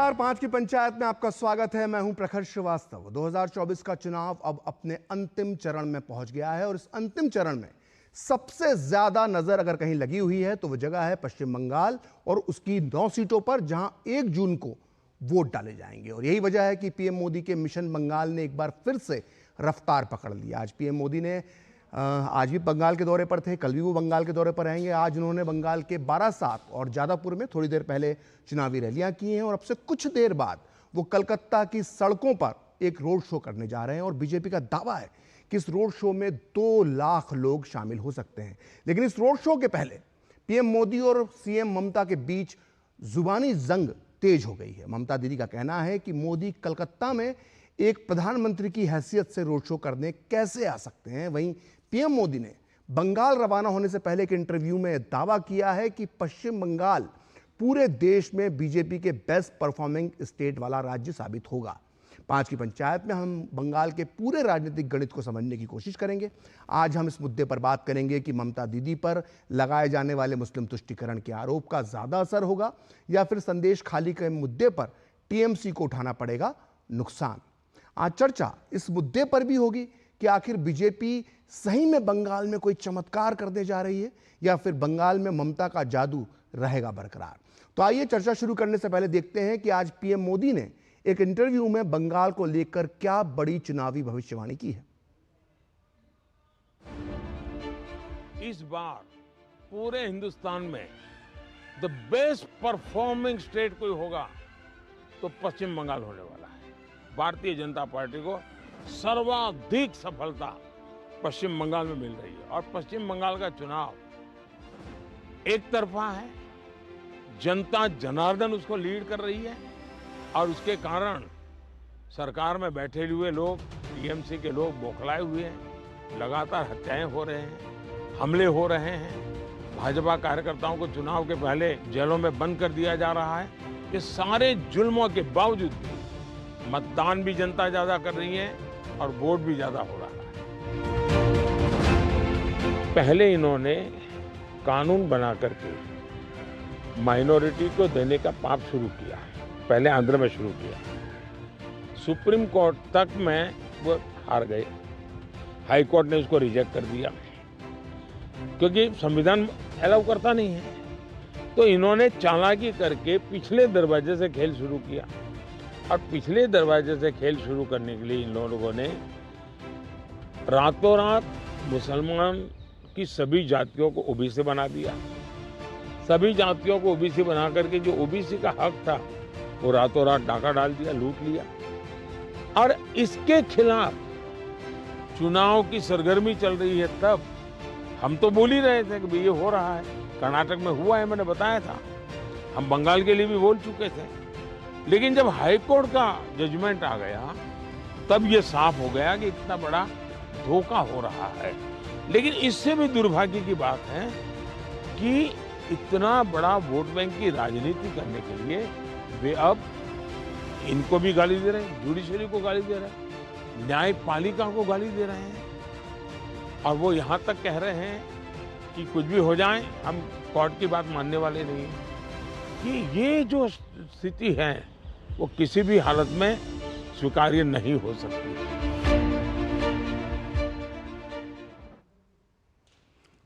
2005 की पंचायत में आपका स्वागत है। मैं हूं प्रखर श्रीवास्तव। 2024 का चुनाव अब अपने अंतिम चरण में पहुंच गया है और इस अंतिम चरण में सबसे ज्यादा नजर अगर कहीं लगी हुई है तो वो जगह है पश्चिम बंगाल और उसकी 9 सीटों पर, जहां 1 जून को वोट डाले जाएंगे। और यही वजह है कि पीएम मोदी के मिशन बंगाल ने एक बार फिर से रफ्तार पकड़ ली। आज पीएम मोदी ने आज भी बंगाल के दौरे पर थे, कल भी वो बंगाल के दौरे पर रहेंगे। आज उन्होंने बंगाल के बारासात और जादवपुर में थोड़ी देर पहले चुनावी रैलियां की हैं और अब से कुछ देर बाद वो कलकत्ता की सड़कों पर एक रोड शो करने जा रहे हैं। और बीजेपी का दावा है कि इस रोड शो में 2 लाख लोग शामिल हो सकते हैं। लेकिन इस रोड शो के पहले पीएम मोदी और सीएम ममता के बीच जुबानी जंग तेज हो गई है। ममता दीदी का कहना है कि मोदी कलकत्ता में एक प्रधानमंत्री की हैसियत से रोड शो करने कैसे आ सकते हैं। वहीं पीएम मोदी ने बंगाल रवाना होने से पहले के इंटरव्यू में दावा किया है कि पश्चिम बंगाल पूरे देश में बीजेपी के बेस्ट परफॉर्मिंग स्टेट वाला राज्य साबित होगा। 5 की पंचायत में हम बंगाल के पूरे राजनीतिक गणित को समझने की कोशिश करेंगे। आज हम इस मुद्दे पर बात करेंगे कि ममता दीदी पर लगाए जाने वाले मुस्लिम तुष्टीकरण के आरोप का ज्यादा असर होगा या फिर संदेश खाली के मुद्दे पर टीएमसी को उठाना पड़ेगा नुकसान। आज चर्चा इस मुद्दे पर भी होगी कि आखिर बीजेपी सही में बंगाल में कोई चमत्कार करने जा रही है या फिर बंगाल में ममता का जादू रहेगा बरकरार। तो आइए चर्चा शुरू करने से पहले देखते हैं कि आज पीएम मोदी ने एक इंटरव्यू में बंगाल को लेकर क्या बड़ी चुनावी भविष्यवाणी की है। इस बार पूरे हिंदुस्तान में द बेस्ट परफॉर्मिंग स्टेट कोई होगा तो पश्चिम बंगाल होने वाला है। भारतीय जनता पार्टी को सर्वाधिक सफलता पश्चिम बंगाल में मिल रही है और पश्चिम बंगाल का चुनाव एक तरफा है। जनता जनार्दन उसको लीड कर रही है और उसके कारण सरकार में बैठे हुए लोग, टीएमसी के लोग बौखलाए हुए हैं। लगातार हत्याएं हो रहे हैं, हमले हो रहे हैं। भाजपा कार्यकर्ताओं को चुनाव के पहले जेलों में बंद कर दिया जा रहा है। ये सारे जुल्मों के बावजूद भी मतदान भी जनता ज्यादा कर रही है और वोट भी ज्यादा हो रहा है। पहले इन्होंने कानून बना करके माइनॉरिटी को देने का पाप शुरू किया। पहले आंध्र में शुरू किया, सुप्रीम कोर्ट तक में वो हार गए। हाई कोर्ट ने उसको रिजेक्ट कर दिया क्योंकि संविधान अलाउ करता नहीं है। तो इन्होंने चालाकी करके पिछले दरवाजे से खेल शुरू किया और पिछले दरवाजे से खेल शुरू करने के लिए इन लोगों ने रातों रात मुसलमान की सभी जातियों को ओबीसी बना दिया। सभी जातियों को ओबीसी बना करके जो ओबीसी का हक था वो रातों रात डाका डाल दिया, लूट लिया। और इसके खिलाफ चुनाव की सरगर्मी चल रही है। तब हम तो बोल ही रहे थे कि ये हो रहा है, कर्नाटक में हुआ है, मैंने बताया था। हम बंगाल के लिए भी बोल चुके थे। लेकिन जब हाईकोर्ट का जजमेंट आ गया तब ये साफ हो गया कि इतना बड़ा धोखा हो रहा है। लेकिन इससे भी दुर्भाग्य की बात है कि इतना बड़ा वोट बैंक की राजनीति करने के लिए वे अब इनको भी गाली दे रहे हैं, जुडिशरी को गाली दे रहे हैं, न्यायपालिका को गाली दे रहे हैं। और वो यहाँ तक कह रहे हैं कि कुछ भी हो जाए हम कोर्ट की बात मानने वाले नहीं हैं। कि ये जो स्थिति है वो किसी भी हालत में स्वीकार्य नहीं हो सकती।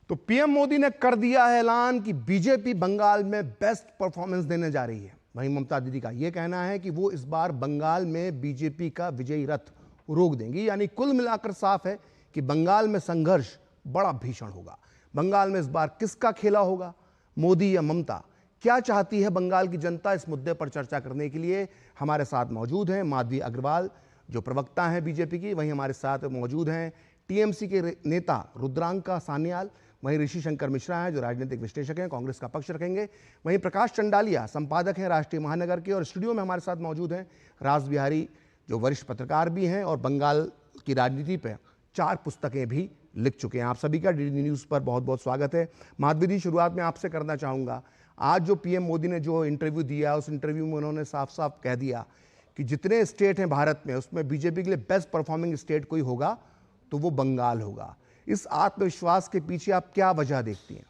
तो पीएम मोदी ने कर दिया है ऐलान कि बीजेपी बंगाल में बेस्ट परफॉर्मेंस देने जा रही है। वहीं ममता दीदी का यह कहना है कि वो इस बार बंगाल में बीजेपी का विजयी रथ रोक देंगी। यानी कुल मिलाकर साफ है कि बंगाल में संघर्ष बड़ा भीषण होगा। बंगाल में इस बार किसका खेला होगा, मोदी या ममता? क्या चाहती है बंगाल की जनता? इस मुद्दे पर चर्चा करने के लिए हमारे साथ मौजूद हैं माधवी अग्रवाल, जो प्रवक्ता हैं बीजेपी की। वहीं हमारे साथ मौजूद हैं टीएमसी के नेता रुद्रांका सान्याल। वहीं ऋषि शंकर मिश्रा हैं, जो राजनीतिक विश्लेषक हैं, कांग्रेस का पक्ष रखेंगे। वहीं प्रकाश चंडालिया संपादक हैं राष्ट्रीय महानगर के। और स्टूडियो में हमारे साथ मौजूद हैं राज बिहारी, जो वरिष्ठ पत्रकार भी हैं और बंगाल की राजनीति पर 4 पुस्तकें भी लिख चुके हैं। आप सभी का डीडी न्यूज़ पर बहुत बहुत स्वागत है। माधवी जी, शुरुआत में आपसे करना चाहूँगा, आज जो पीएम मोदी ने जो इंटरव्यू दिया, उस इंटरव्यू में उन्होंने साफ साफ कह दिया कि जितने स्टेट हैं भारत में उसमें बीजेपी के लिए बेस्ट परफॉर्मिंग स्टेट कोई होगा तो वो बंगाल होगा। इस आत्मविश्वास के पीछे आप क्या वजह देखती हैं?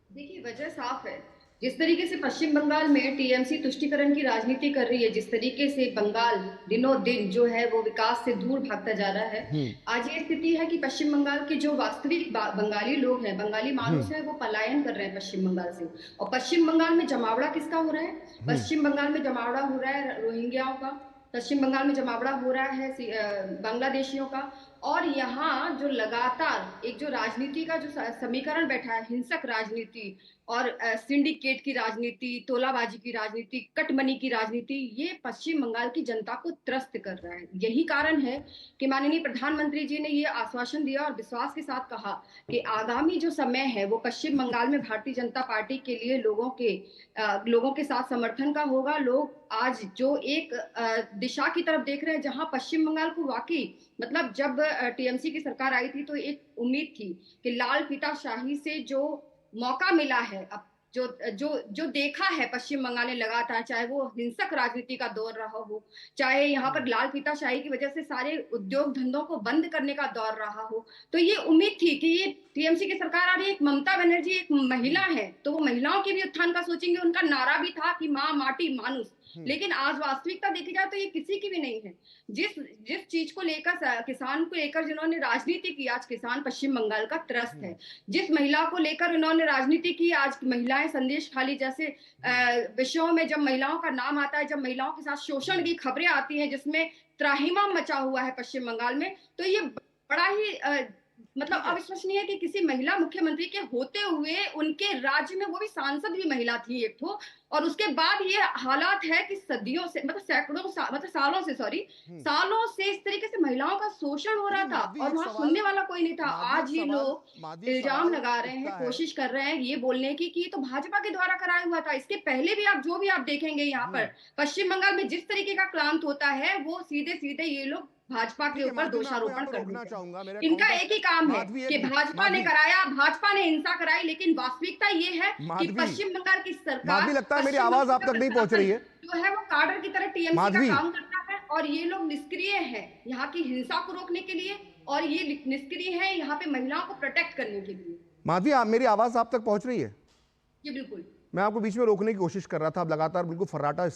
देखिए, वजह साफ है। जिस तरीके से पश्चिम बंगाल में टीएमसी तुष्टीकरण की राजनीति कर रही है, जिस तरीके से बंगाल दिनों दिन जो है वो विकास से दूर भागता जा रहा है, आज ये स्थिति है कि पश्चिम बंगाल के जो वास्तविक बंगाली लोग हैं, बंगाली मानुस है, वो पलायन कर रहे हैं पश्चिम बंगाल से। और पश्चिम बंगाल में जमावड़ा किसका हो रहा है? पश्चिम बंगाल में जमावड़ा हो रहा है रोहिंग्याओं का, पश्चिम बंगाल में जमावड़ा हो रहा है बांग्लादेशियों का। और यहाँ जो लगातार एक जो राजनीति का जो समीकरण बैठा है, हिंसक राजनीति और सिंडिकेट की राजनीति, तोलाबाजी की राजनीति, कटमनी की राजनीति, ये पश्चिम बंगाल की जनता को त्रस्त कर रहा है। यही कारण है कि माननीय प्रधानमंत्री जी ने ये आश्वासन दिया और विश्वास के साथ कहा कि आगामी जो समय है वो पश्चिम बंगाल में भारतीय जनता पार्टी के लिए लोगों के साथ समर्थन का होगा। लोग आज जो एक दिशा की तरफ देख रहे हैं, जहां पश्चिम बंगाल को वाकई मतलब जब टीएमसी की सरकार आई थी तो एक उम्मीद थी कि लाल फीताशाही से जो मौका मिला है, अब जो जो जो देखा है पश्चिम बंगाल ने लगातार, चाहे वो हिंसक राजनीति का दौर रहा हो, चाहे यहाँ पर लाल फीताशाही की वजह से सारे उद्योग धंधों को बंद करने का दौर रहा हो, तो ये उम्मीद थी कि ये टीएमसी की सरकार आ रही है, एक ममता बनर्जी एक महिला है, तो वो महिलाओं के भी उत्थान का सोचेंगे। उनका नारा भी था कि माँ माटी मानुस। लेकिन आज वास्तविकता देखी जाए तो ये किसी की भी नहीं है। जिस चीज को लेकर, किसान को लेकर जिन्होंने राजनीति की, आज किसान पश्चिम बंगाल का त्रस्त है। जिस महिला को लेकर उन्होंने राजनीति की, आज महिलाएं संदेश खाली जैसे विषयों में जब महिलाओं का नाम आता है, जब महिलाओं के साथ शोषण की खबरें आती हैं, जिसमें त्राहिमाम मचा हुआ है पश्चिम बंगाल में, तो ये बड़ा ही मतलब अविश्वसनीय है कि किसी महिला मुख्यमंत्री के होते हुए उनके राज्य में वो भी सांसद भी महिला थी एक तो, और उसके बाद ये हालात है कि सदियों से मतलब सालों से इस तरीके से महिलाओं का शोषण हो रहा था और वहां सुनने वाला कोई नहीं था। आज ही लोग इल्जाम लगा रहे हैं, कोशिश कर रहे हैं ये बोलने की कि तो भाजपा के द्वारा कराया हुआ था। इसके पहले भी आप जो भी आप देखेंगे यहाँ पर पश्चिम बंगाल में जिस तरीके का क्लांत होता है, वो सीधे सीधे ये लोग भाजपा के ऊपर दोषारोपण कर देते हैं। इनका एक ही काम है कि भाजपा ने कराया, भाजपा ने हिंसा कराई, लेकिन वास्तविकता ये है कि पश्चिम बंगाल की सरकार, लगता है मेरी आवाज आप तक नहीं पहुंच रही है, जो है वो काडर की तरह टीएमसी का काम करता है और ये लोग निष्क्रिय हैं यहाँ की हिंसा को रोकने के लिए, और ये निष्क्रिय है यहाँ पे महिलाओं को प्रोटेक्ट करने के लिए। माधवी, मेरी आवाज आप तक पहुंच रही है? जी बिल्कुल। मैं आपको बीच में रोकने की कोशिश कर रहा था, आप लगातार बिल्कुल फर्राटा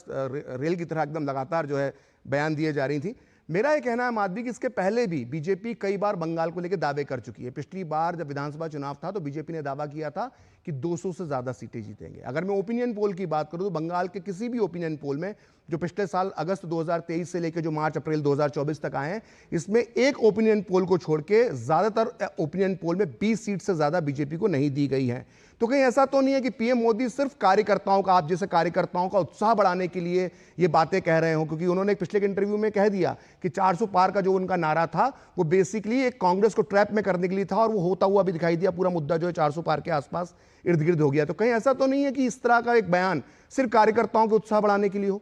रेल की तरह एकदम लगातार जो है बयान दिए जा रही थी। मेरा ये कहना है माधवी कि इसके पहले भी बीजेपी कई बार बंगाल को लेकर दावे कर चुकी है। पिछली बार जब विधानसभा चुनाव था तो बीजेपी ने दावा किया था कि 200 से ज्यादा सीटें जीतेंगे। अगर मैं ओपिनियन पोल की बात करूं तो बंगाल के किसी भी ओपिनियन पोल में जो पिछले साल अगस्त 2023 से लेकर जो मार्च अप्रैल 2024 तक आए हैं, इसमें एक ओपिनियन पोल को छोड़ के ज्यादातर ओपिनियन पोल में 20 सीट से ज्यादा बीजेपी को नहीं दी गई है। तो कहीं ऐसा तो नहीं है कि पीएम मोदी सिर्फ कार्यकर्ताओं का, आप जैसे कार्यकर्ताओं का उत्साह बढ़ाने के लिए ये बातें कह रहे हो? क्योंकि उन्होंने पिछले इंटरव्यू में कह दिया कि 400 पार का जो उनका नारा था वो बेसिकली एक कांग्रेस को ट्रैप में करने के लिए था, और वो होता हुआ भी दिखाई दिया। पूरा मुद्दा जो है 400 पार के आसपास इर्द गिर्द हो गया। तो कहीं ऐसा तो नहीं है कि इस तरह का एक बयान सिर्फ कार्यकर्ताओं के उत्साह बढ़ाने के लिए हो?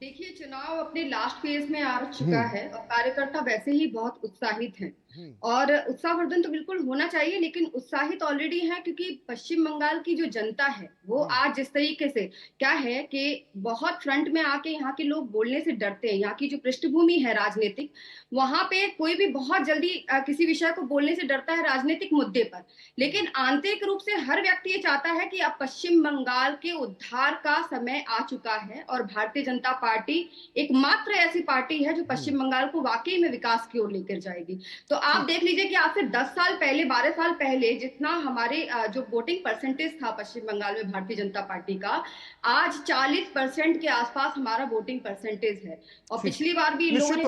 देखिए, चुनाव अपने लास्ट फेज में आ चुका है और कार्यकर्ता वैसे ही बहुत उत्साहित हैं और उत्साहवर्धन तो बिल्कुल होना चाहिए, लेकिन उत्साहित ऑलरेडी है क्योंकि पश्चिम बंगाल की जो जनता है वो आज जिस तरीके से क्या है कि बहुत फ्रंट में आके यहाँ के लोग बोलने से डरते हैं। यहाँ की जो पृष्ठभूमि है राजनीतिक, वहां पे कोई भी बहुत जल्दी किसी विषय को बोलने से डरता है राजनीतिक मुद्दे पर, लेकिन आंतरिक रूप से हर व्यक्ति ये चाहता है कि अब पश्चिम बंगाल के उद्धार का समय आ चुका है और भारतीय जनता पार्टी एकमात्र ऐसी पार्टी है जो पश्चिम बंगाल को वाकई में विकास की ओर लेकर जाएगी। तो आप देख लीजिए कि आज से 10 साल पहले, 12 साल पहले जितना हमारे जो वोटिंग परसेंटेज था पश्चिम बंगाल में भारतीय जनता पार्टी का, आज 40% के आसपास हमारा वोटिंग परसेंटेज है। और पिछली बार भी निश्चित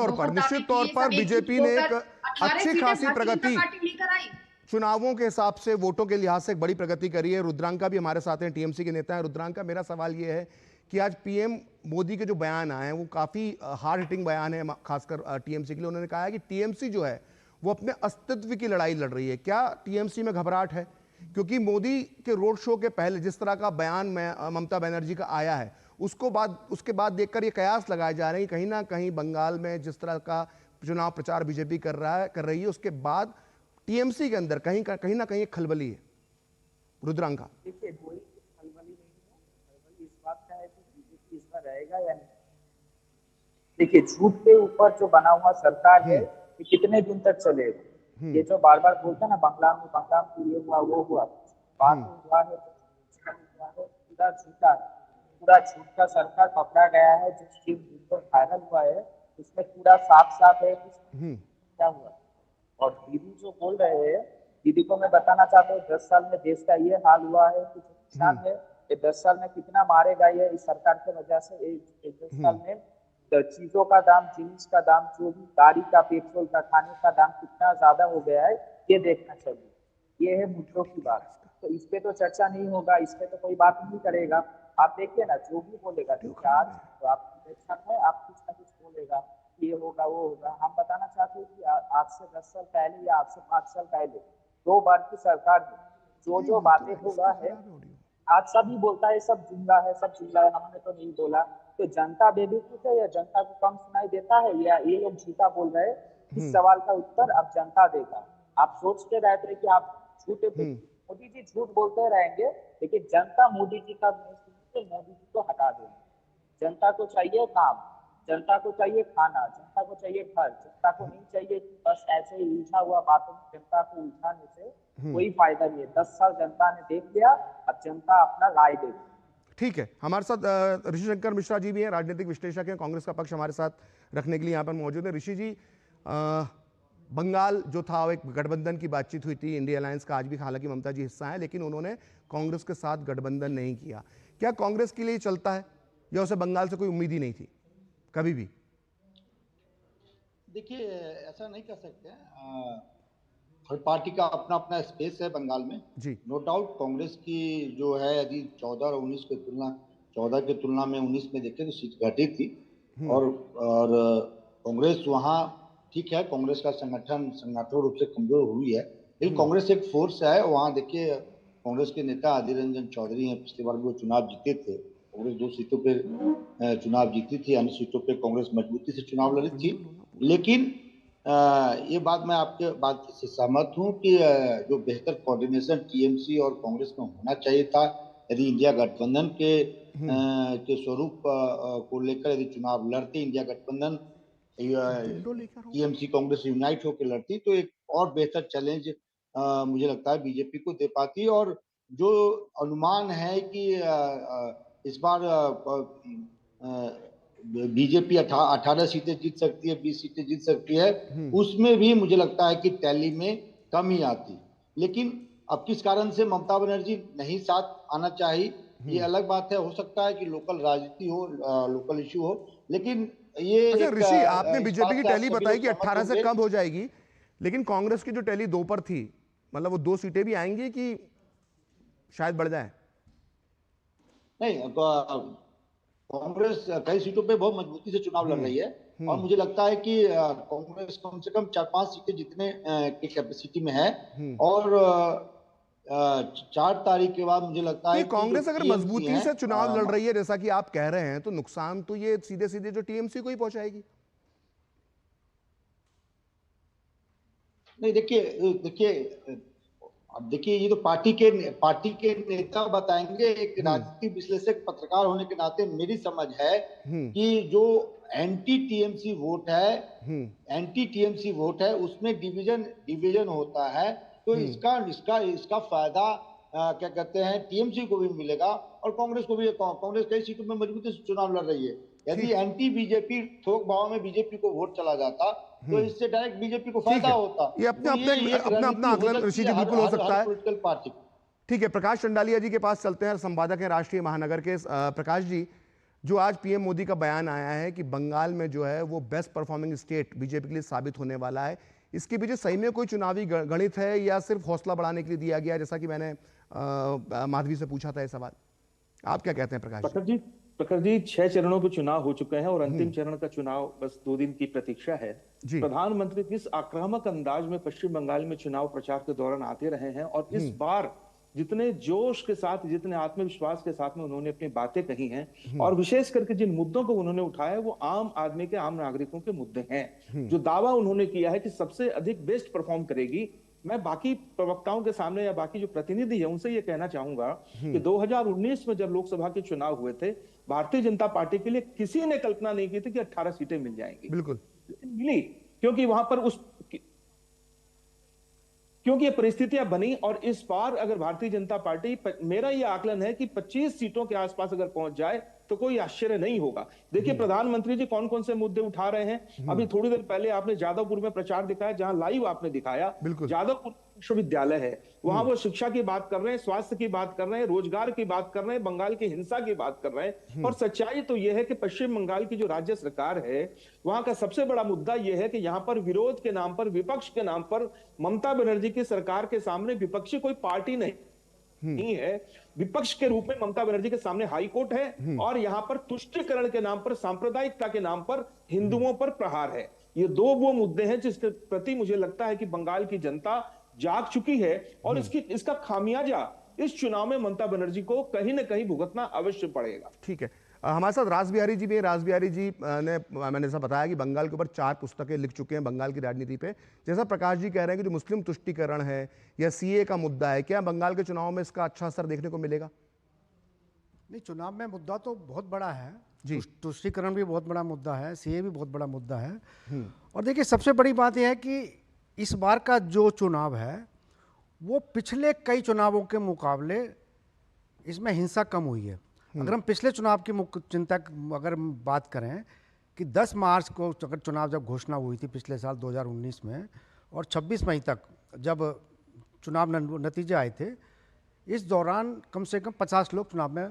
तौर पर बीजेपी ने एक अच्छी खासी प्रगति लेकर आई, चुनावों के हिसाब से, वोटों के लिहाज से एक बड़ी प्रगति करी है। रुद्रांका भी हमारे साथ हैं, टीएमसी के नेता हैं। रुद्रांका, मेरा सवाल ये है कि आज पीएम मोदी के जो बयान आए हैं वो काफी हार्ड हिटिंग बयान है, खासकर टीएमसी के लिए। उन्होंने कहा है कि टीएमसी जो है वो अपने अस्तित्व की लड़ाई लड़ रही है। क्या टीएमसी में घबराहट है? क्योंकि मोदी के रोड शो के पहले जिस तरह का बयान ममता बनर्जी का आया है, उसके बाद देखकर ये कयास लगाए जा रहे हैं कि कहीं ना कहीं बंगाल में जिस तरह का चुनाव प्रचार बीजेपी कर रही है, उसके बाद टीएमसी के अंदर कहीं ना कहीं एक खलबली है। रुद्रांका, देखिए, कोई खलबली नहीं है। खलबली इस बात का है कि बीजेपी इसमें रहेगा या नहीं। देखिए, झूठ के ऊपर जो बना हुआ सरकार है ये कितने दिन तक चलेगा? ये जो बार बार बोलते हैं ना, बंगला में ये हुआ वो हुआ, बात हुआ है पूरा झूठ का सरकार पकड़ा गया है। जो स्ट्रीम वीडियो वायरल हुआ है उसमें पूरा साफ साफ है कि क्या हुआ। और दीदी जो बोल रहे हैं, दीदी को मैं बताना चाहता हूँ 10 साल में देश का ये हाल हुआ है कि जो किसान है ये 10 साल में कितना मारेगा ये इस सरकार की वजह से। 10 साल में तो चीजों का दाम, जिनिस का दाम, जो भी गाड़ी का, पेट्रोल का, खाने का दाम कितना ज्यादा हो गया है ये देखना चाहिए। ये है मुद्दों की बात। तो इस पे तो चर्चा नहीं होगा, इस पे तो कोई बात नहीं करेगा। आप देखिए ना, जो भी बोलेगा देखिए आज तो आप इलेक्शन है, आप कुछ ना कुछ बोलेगा, ये होगा वो होगा। हम बताना चाहते हैं कि आज से 10 साल पहले या आज से 5 साल पहले 2 बार की सरकार में जो बातें हुआ है, आज सभी बोलता है सब जुमला है, सब जुमला है, हमने तो नहीं बोला। तो जनता बेवकूफ है या जनता को कम सुनाई देता है या ये लोग झूठा बोल रहे हैं? इस सवाल का उत्तर अब जनता देगा। आप सोचते रहते हैं कि आप झूठे मोदी जी झूठ बोलते रहेंगे, लेकिन जनता मोदी जी का मोदी जी को हटा देंगे। जनता को चाहिए काम, जनता को चाहिए खाना, जनता को चाहिए घर, जनता को नहीं चाहिए कि बस ऐसे ही उलझा हुआ बातों में जनता को उलझाने से कोई फायदा नहीं है। 10 साल जनता ने देख लिया, अब जनता अपना राय देगी। ठीक है, हमारे साथ ऋषि शंकर मिश्रा जी भी हैं, राजनीतिक विश्लेषक हैं, कांग्रेस का पक्ष हमारे साथ रखने के लिए यहाँ पर मौजूद है। ऋषि जी, बंगाल जो था वो एक गठबंधन की बातचीत हुई थी, इंडिया अलायंस का आज भी हालांकि ममता जी हिस्सा है, लेकिन उन्होंने कांग्रेस के साथ गठबंधन नहीं किया। क्या कांग्रेस के लिए चलता है या उसे बंगाल से कोई उम्मीद ही नहीं थी कभी भी? देखिए, ऐसा नहीं कर सकते। हर पार्टी का अपना अपना स्पेस है बंगाल में जी। No doubt. कांग्रेस की जो है यदि 14 और 19 की तुलना 14 की तुलना में 19 में देखें तो सीट घटी थी। और कांग्रेस वहाँ ठीक है, कांग्रेस का संगठन रूप से कमजोर हुई है, लेकिन कांग्रेस एक फोर्स है वहाँ। देखिए, कांग्रेस के नेता अधीर रंजन चौधरी हैं, पिछली बार भी वो चुनाव जीते थे। कांग्रेस 2 सीटों पे चुनाव जीती थी, अन्य सीटों पे कांग्रेस मजबूती से चुनाव लड़ी थी। लेकिन ये बात मैं आपके बात से सहमत हूँ कि जो बेहतर कोऑर्डिनेशन टीएमसी और कांग्रेस में होना चाहिए था। यदि इंडिया गठबंधन के स्वरूप को लेकर यदि चुनाव लड़ते, इंडिया गठबंधन टीएमसी कांग्रेस यूनाइट होकर लड़ती, तो एक और बेहतर चैलेंज मुझे लगता है बीजेपी को दे पाती। और जो अनुमान है कि इस बार बीजेपी 18 सीटें जीत सकती है, 20 सीटें जीत सकती है, उसमें भी मुझे लगता है कि टैली में कमी आती। लेकिन अब किस कारण से ममता बनर्जी नहीं साथ आना चाहिए, ये अलग बात है। हो सकता है कि लोकल राजनीति हो, लोकल इश्यू हो, लेकिन ये अच्छा ऋषि, आपने बीजेपी की टैली बताई कि 18 से कम हो जाएगी, लेकिन कांग्रेस की जो टैली 2 पर थी, मतलब वो 2 सीटें भी आएंगी कि शायद बढ़ जाए? नहीं, कांग्रेस कई सीटों पे बहुत मजबूती से चुनाव लड़ रही है और मुझे लगता है कि कांग्रेस कम से कम 4-5 सीटें जीतने की कैपेसिटी में है। और 4 तारीख के बाद मुझे लगता है कि कांग्रेस अगर मजबूती से चुनाव लड़ रही है जैसा कि आप कह रहे हैं, तो नुकसान तो ये सीधे सीधे जो टीएमसी को ही पहुंचाएगी। नहीं, देखिए अब देखिए, ये तो पार्टी के नेता बताएंगे। एक राजनीतिक विश्लेषक पत्रकार होने के नाते मेरी समझ है कि जो एंटी टीएमसी वोट है उसमें डिवीजन होता है। तो इसका फायदा क्या कहते हैं टीएमसी को भी मिलेगा और कांग्रेस को भी। कांग्रेस कई सीटों में मजबूती से चुनाव लड़ रही है। यदि एंटी बीजेपी थोक भाव में बीजेपी को वोट चला जाता तो इससे डायरेक्ट बीजेपी को फायदा होता। ये अपना आकलन ऋषि जी बिल्कुल हो सकता है। Political party. ठीक है, प्रकाश चंडालिया जी के पास चलते हैं, संपादक हैं राष्ट्रीय महानगर के। प्रकाश जी, जो आज पीएम मोदी का बयान आया है कि बंगाल में जो है वो बेस्ट परफॉर्मिंग स्टेट बीजेपी के लिए साबित होने वाला है, इसके पीछे सही में कोई चुनावी गणित है या सिर्फ हौसला बढ़ाने के लिए दिया गया, जैसा कि मैंने माधवी से पूछा था ये सवाल? आप क्या कहते हैं प्रकाश जी? प्रखर जी, 6 चरणों के चुनाव हो चुके हैं और अंतिम चरण का चुनाव बस 2 दिन की प्रतीक्षा है। प्रधानमंत्री किस आक्रामक अंदाज में पश्चिम बंगाल में चुनाव प्रचार के दौरान आते रहे हैं और इस बार जितने जोश के साथ, जितने आत्मविश्वास के साथ में उन्होंने अपनी बातें कही हैं और विशेष करके जिन मुद्दों को उन्होंने उठाया वो आम आदमी के, आम नागरिकों के मुद्दे हैं। जो दावा उन्होंने किया है कि सबसे अधिक बेस्ट परफॉर्म करेगी, मैं बाकी प्रवक्ताओं के सामने या बाकी जो प्रतिनिधि है उनसे ये कहना चाहूंगा कि 2019 में जब लोकसभा के चुनाव हुए थे, भारतीय जनता पार्टी के लिए किसी ने कल्पना नहीं की थी कि 18 सीटें मिल जाएंगी। बिल्कुल मिली, क्योंकि वहां पर क्योंकि ये परिस्थितियां बनी और इस बार अगर भारतीय जनता पार्टी, मेरा ये आकलन है कि 25 सीटों के आसपास अगर पहुंच जाए तो कोई आश्चर्य नहीं होगा। देखिए प्रधानमंत्री जी कौन कौन से मुद्दे उठा रहे हैं। अभी थोड़ी देर पहले आपने जादवपुर में प्रचार दिखाया, जहां लाइव आपने दिखाया। जादवपुर विश्वविद्यालय है, वहां वो शिक्षा की बात कर रहे हैं, स्वास्थ्य की बात कर रहे हैं, रोजगार की बात कर रहे हैं, बंगाल की हिंसा की बात कर रहे हैं। और सच्चाई तो यह है कि पश्चिम बंगाल की जो राज्य सरकार है, वहां का सबसे बड़ा मुद्दा यह है कि यहां पर विरोध के नाम पर, विपक्ष के नाम पर ममता बनर्जी की सरकार के सामने विपक्षी कोई पार्टी नहीं है। विपक्ष के रूप में ममता बनर्जी के सामने हाई कोर्ट है और यहां पर तुष्टीकरण के नाम पर, सांप्रदायिकता के नाम पर हिंदुओं पर प्रहार है। ये दो वो मुद्दे हैं जिसके प्रति मुझे लगता है कि बंगाल की जनता जाग चुकी है और इसका खामियाजा इस चुनाव में ममता बनर्जी को कहीं ना कहीं भुगतना अवश्य पड़ेगा। ठीक है, हमारे साथ रास बिहारी जी भी हैं। रास बिहारी जी ने, मैंने ऐसा बताया कि बंगाल के ऊपर 4 पुस्तकें लिख चुके हैं बंगाल की राजनीति पे। जैसा प्रकाश जी कह रहे हैं कि जो मुस्लिम तुष्टीकरण है या सीए का मुद्दा है, क्या बंगाल के चुनाव में इसका अच्छा असर देखने को मिलेगा? नहीं, चुनाव में मुद्दा तो बहुत बड़ा है जी। तुष्टीकरण भी बहुत बड़ा मुद्दा है, सीए भी बहुत बड़ा मुद्दा है। और देखिए सबसे बड़ी बात यह है कि इस बार का जो चुनाव है वो पिछले कई चुनावों के मुकाबले इसमें हिंसा कम हुई है। अगर हम पिछले चुनाव की मुख्य चिंता अगर बात करें कि 10 मार्च को अगर चुनाव जब घोषणा हुई थी पिछले साल 2019 में और 26 मई तक जब चुनाव नतीजे आए थे, इस दौरान कम से कम 50 लोग चुनाव में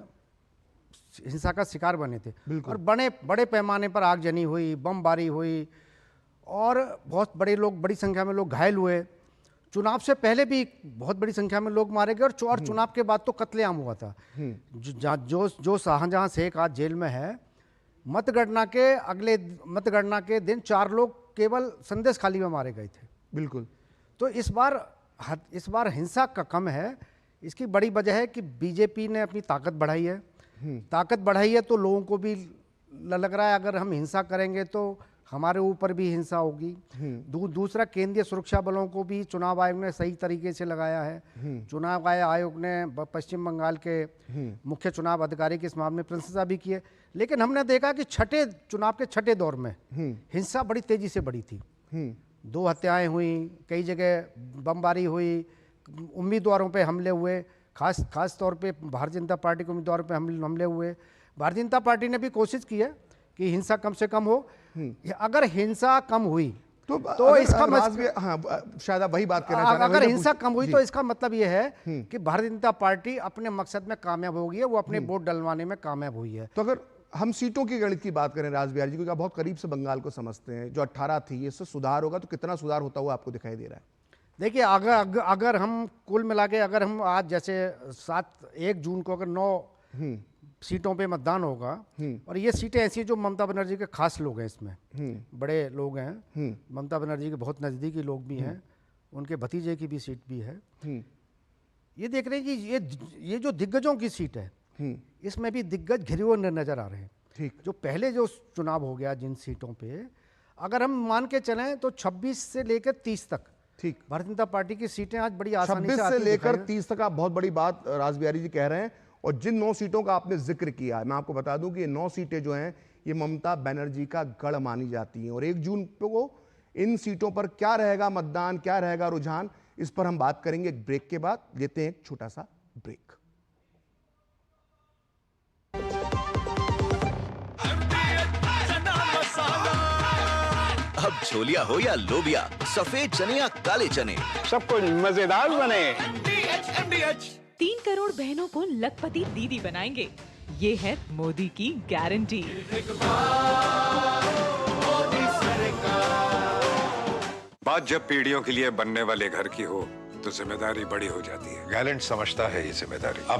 हिंसा का शिकार बने थे और बड़े पैमाने पर आगजनी हुई, बमबारी हुई और बहुत बड़ी संख्या में लोग घायल हुए। चुनाव से पहले भी बहुत बड़ी संख्या में लोग मारे गए और चुनाव के बाद तो कत्लेआम हुआ था। जो शाहजहां शेख आज जेल में है, मतगणना के दिन 4 लोग केवल संदेश खाली में मारे गए थे। बिल्कुल। तो इस बार हिंसा का कम है। इसकी बड़ी वजह है कि बीजेपी ने अपनी ताकत बढ़ाई है तो लोगों को भी लग रहा है अगर हम हिंसा करेंगे तो हमारे ऊपर भी हिंसा होगी। दूसरा, केंद्रीय सुरक्षा बलों को भी चुनाव आयोग ने सही तरीके से लगाया है। चुनाव आयोग ने पश्चिम बंगाल के मुख्य चुनाव अधिकारी की इस मामले में प्रशंसा भी की है। लेकिन हमने देखा कि चुनाव के छठे दौर में हिंसा बड़ी तेजी से बढ़ी थी। 2 हत्याएं हुई, कई जगह बमबारी हुई, उम्मीदवारों पे हमले हुए, खास तौर पे भारतीय जनता पार्टी के उम्मीदवारों पे हमले हुए। भारतीय जनता पार्टी ने भी कोशिश की है कि हिंसा कम से कम हो। अगर हिंसा कम हुई तो इसका शायद आप वही बात कर रहे हैं। अगर हिंसा कम हुई तो इसका मतलब यह है कि भारतीय जनता पार्टी अपने मकसद में कामयाब हो गई है, वो अपने वोट डलवाने में कामयाब हुई है। तो अगर हम सीटों की गणित की बात करें राज बिहारी जी, क्योंकि आप बहुत करीब से बंगाल को समझते हैं, जो 18 थी इससे सुधार होगा तो कितना सुधार होता हुआ आपको दिखाई दे रहा है? देखिए, अगर हम कुल मिला के अगर हम आज जैसे 1 जून को अगर 9 सीटों पे मतदान होगा और ये सीटें ऐसी जो ममता बनर्जी के खास लोग हैं, इसमें बड़े लोग हैं, ममता बनर्जी के बहुत नज़दीकी लोग भी हैं, उनके भतीजे की भी सीट भी है। ये देख रहे हैं कि ये जो दिग्गजों की सीट है इसमें भी दिग्गज घिरे हुए नजर आ रहे हैं। ठीक, जो पहले जो चुनाव हो गया जिन सीटों पे, अगर हम मान के चलें तो 26 से लेकर 30 तक ठीक भारतीय जनता पार्टी की सीटें आज बड़ी आसानी 26 से लेकर 30 तक आप बहुत बड़ी बात राज बिहारी जी कह रहे हैं। और जिन 9 सीटों का आपने जिक्र किया है, मैं आपको बता दूं कि ये 9 सीटें जो हैं ये ममता बनर्जी का गढ़ मानी जाती हैं। और 1 जून को इन सीटों पर क्या रहेगा मतदान, क्या रहेगा रुझान, इस पर हम बात करेंगे एक ब्रेक के बाद। लेते हैं एक छोटा सा ब्रेक। अब छोलिया हो या लोबिया, सफेद चने या काले चने, सब कुछ मजेदार बने। 3 करोड़ बहनों को लखपति दीदी बनाएंगे, ये है मोदी की गारंटी। बात जब पीढ़ियों के लिए बनने वाले घर की हो तो जिम्मेदारी बड़ी हो जाती है। गैलेंट समझता है ये जिम्मेदारी। अब